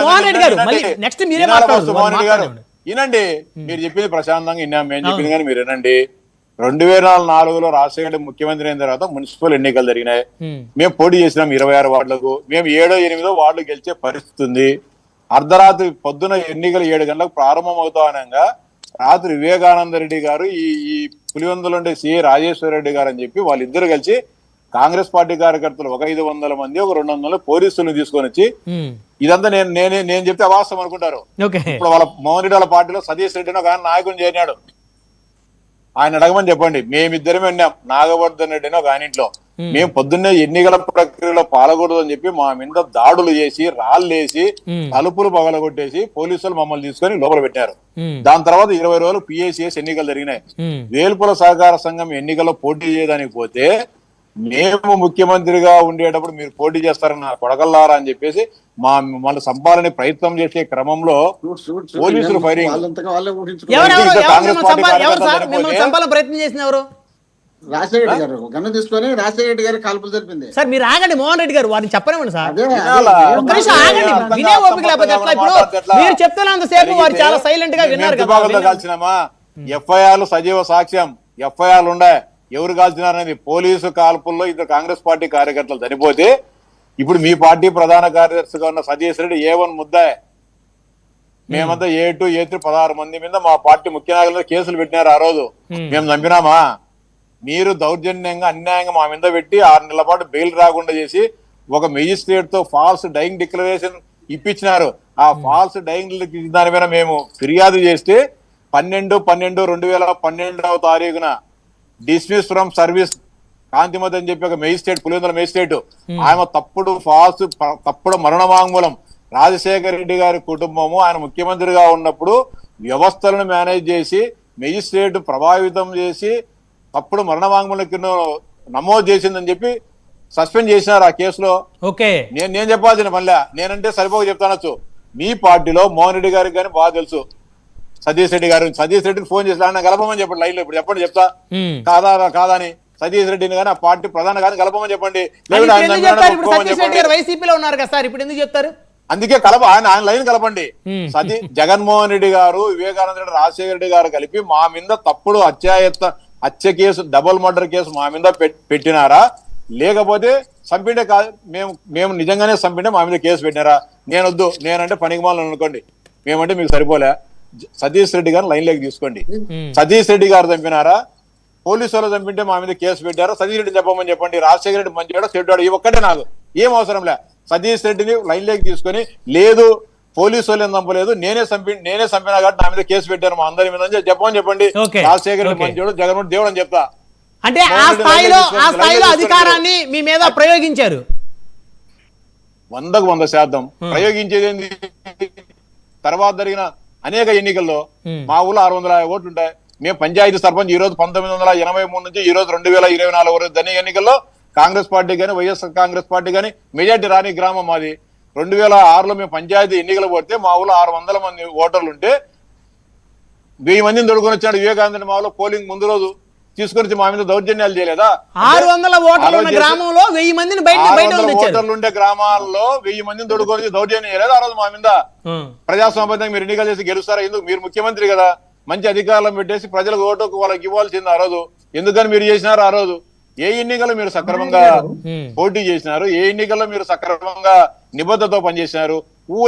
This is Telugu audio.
మోహన్ రెడ్డి గారు నెక్స్ట్ మీరే మోహన్ రెడ్డి గారు వినండి, మీరు చెప్పింది ప్రశాంతంగా విన్నాం, మేము చెప్పింది కానీ మీరు వినండి. 2004లో రాజశేఖర రెడ్డి ముఖ్యమంత్రి అయిన తర్వాత మున్సిపల్ ఎన్నికలు జరిగినాయి. మేము పోటీ చేసినాం 26 వార్డులకు. మేము 7, 8 వార్డులు గెలిచే పరిస్థితి ఉంది. అర్ధరాత్రి పొద్దున ఎన్నికలు 7 గంటలకు ప్రారంభం అవుతానగా రాత్రి వివేకానంద రెడ్డి గారు ఈ పులివెందులు ఉండే సిఐ రాజేశ్వర రెడ్డి గారు అని చెప్పి వాళ్ళిద్దరు కలిసి కాంగ్రెస్ పార్టీ కార్యకర్తలు ఒక 500 మంది, ఒక 200 పోలీసులను తీసుకొని వచ్చి, ఇదంతా నేను చెప్తే అవాస్తవం అనుకుంటారు. ఇప్పుడు వాళ్ళ మోహన్ రెడ్డి వాళ్ళ పార్టీలో సతీష్ రెడ్డిని ఒక ఆయన నాయకుని చేరినాడు. ఆయన అడగమని చెప్పండి. మేమిద్దరమే ఉన్నాం, నాగవర్ధన్ రెడ్డిని ఒక ఆయన ఇంట్లో. మేము పొద్దున్నే ఎన్నికల ప్రక్రియలో పాల్గొడదు అని చెప్పి మా మీద దాడులు చేసి, రాళ్ళేసి, తలుపులు పగలగొట్టేసి పోలీసులు మమ్మల్ని తీసుకొని లోపల పెట్టారు. దాని తర్వాత 20 రోజులు పిఐసిఎస్ ఎన్నికలు జరిగినాయి. వేల్పుల సహకార సంఘం ఎన్నికల్లో పోటీ చేయడానికి పోతే, మేము ముఖ్యమంత్రిగా ఉండేటప్పుడు మీరు పోటీ చేస్తారని నా కొడగల్లారా అని చెప్పేసి మమ్మల్ని సంపాలని ప్రయత్నం చేసే క్రమంలో పోలీసులు ఫైరింగ్. ప్రయత్నం చేసిన ఎవరు? రాజశేఖర గారు గన్ను తీసుకొని రాజశేఖర గారు కాల్పులు జరిపింది. సార్ మీరు ఆగండి, మోహన్ రెడ్డి గారు వారిని చెప్పనివ్వండి సార్. ఒక్క నిమిషం ఆగండి, వినే ఓపిక లేకపోతే ఎట్లా? ఇప్పుడు మీరు చెప్తున్నంతసేపు వారు చాలా సైలెంట్ గా విన్నారు కదా. కాల్చినామా? ఎఫ్ఐఆర్లు సజీవ సాక్ష్యం, ఎఫ్ఐఆర్లు ఉండే ఎవరు కాల్చినారనేది. పోలీసు కాల్పుల్లో 2 కాంగ్రెస్ పార్టీ కార్యకర్తలు చనిపోతే ఇప్పుడు మీ పార్టీ ప్రధాన కార్యదర్శిగా ఉన్న సతీష్ రెడ్డి A1 ముద్దాయి. మేమంతా A2, A3 16 మంది మీద మా పార్టీ ముఖ్య నాయకులు కేసులు పెట్టినారు. ఆ రోజు మేము చంపినామా? మీరు దౌర్జన్యంగా అన్యాయంగా మా మీద పెట్టి 6 నెలల పాటు బెయిల్ రాకుండా చేసి ఒక మెజిస్ట్రేట్ తో ఫాల్స్ డైయింగ్ డిక్లరేషన్ ఇప్పించినారు. ఆ ఫాల్స్ డైయింగ్ దాని మీద మేము ఫిర్యాదు చేస్తే 12/12/2012 డిస్మిస్ ఫ్రమ్ సర్వీస్ కాంతిమతి అని చెప్పి ఒక మెజిస్ట్రేట్, పులివెందుల మెజిస్ట్రేట్, ఆమె తప్పుడు మరణ వాంగ్మూలం. రాజశేఖర రెడ్డి గారి కుటుంబము ఆయన ముఖ్యమంత్రిగా ఉన్నప్పుడు వ్యవస్థలను మేనేజ్ చేసి మెజిస్ట్రేట్ ప్రభావితం చేసి తప్పుడు మరణ వాంగ్మూలం నమోదు చేసిందని చెప్పి సస్పెండ్ చేసినారు ఆ కేసులో. నేను చెప్పాల్సిన మళ్ళా నేనంటే సరిపోక చెప్తానొచ్చు. మీ పార్టీలో మోహన్ రెడ్డి గారికి కానీ బాగా తెలుసు సతీష్ రెడ్డి గారు. సతీష్ రెడ్డిని ఫోన్ చేసి ఆయన కలపమని చెప్పండి లైన్ లో. ఇప్పుడు చెప్పండి, చెప్తా కాదని సతీష్ రెడ్డిని కానీ ఆ పార్టీ ప్రధాన కానీ కలపమని చెప్పండి. అందుకే ఆయన లైన్ కలపండి. జగన్మోహన్ రెడ్డి గారు, వివేకానంద రెడ్డి, రాజశేఖర రెడ్డి గారు కలిపి మా మీద తప్పుడు హత్య కేసు, డబుల్ మర్డర్ కేసు మా మీద పెట్టినారా? లేకపోతే చంపిండే మేము నిజంగానే చంపిండే మా మీద కేసు పెట్టినారా? నేనొద్దు, నేనంటే పనికిమాలను అనుకోండి, మేమంటే మీకు సరిపోలే. సతీష్ రెడ్డి గారు లైన్ లోకి తీసుకోండి. సతీష్ రెడ్డి గారు చంపినారా? పోలీసు వాళ్ళు చంపింటే మా మీద కేసు పెట్టారా? సతీష్ రెడ్డి చెప్పమని చెప్పండి. రాజశేఖర రెడ్డి మంచివాడో చెడ్డాడో ఈ ఒక్కటే నాకు ఏం అవసరం లే. సతీష్ రెడ్డిని లైన్ లోకి తీసుకొని, లేదు పోలీసు వాళ్ళు ఏం చంపలేదు, నేనే చంపినా కాబట్టి నా మీద కేసు పెట్టాను మా అందరి మీద చెప్పమని చెప్పండి. రాజశేఖర రెడ్డి మంచివాడు, జగన్మోహన్ దేవుడు అని చెప్తా. అంటే ఆ స్థాయిలో అధికారాన్ని మీ మీద ప్రయోగించారు. 100% ప్రయోగించేది ఏంది? తర్వాత జరిగిన అనేక ఎన్నికల్లో మా ఊళ్ళో 650 ఓట్లు ఉంటాయి. మేము పంచాయతీ సర్పంచ్ ఈ రోజు 1983 నుంచి ఈ రోజు 2024 వరకు జరిగిన ఎన్నికల్లో కాంగ్రెస్ పార్టీ కానీ, వైఎస్ఆర్ కాంగ్రెస్ పార్టీ కానీ మెజార్టీ రాని గ్రామం మాది. 2006లో మేము పంచాయతీ ఎన్నికలు పోతే మా ఊళ్ళో 600 మంది ఓటర్లు ఉంటే 1000 మందిని దొడుకొని వచ్చాడు వివేకానంద. మా ఊళ్ళో పోలింగ్ ముందు రోజు తీసుకొని మా మీద దౌర్జన్యాలు చేయలేదా? 600 ఓటర్లు గ్రామంలో 1000 మందిని ఓటర్లు ఉండే గ్రామాల్లో 1000 మందిని దొడుకొని దౌర్జన్యం చేయలేదు ఆ రోజు మా మీద. ప్రజాస్వామ్యంగా మీరు ఎన్నికలు చేసి గెలుస్తారా? ఎందుకు? మీరు ముఖ్యమంత్రి కదా, మంచి అధికారులను పెట్టేసి ప్రజలకు ఓటుకు వాళ్ళకి ఇవ్వాల్సింది ఆ రోజు. ఎందుకని మీరు చేసినారు ఆ రోజు? ఏ ఎన్నికల్లో మీరు సక్రమంగా పోటీ చేసినారు? ఏ ఎన్నికల్లో మీరు సక్రమంగా నిబద్ధతతో పనిచేసినారు?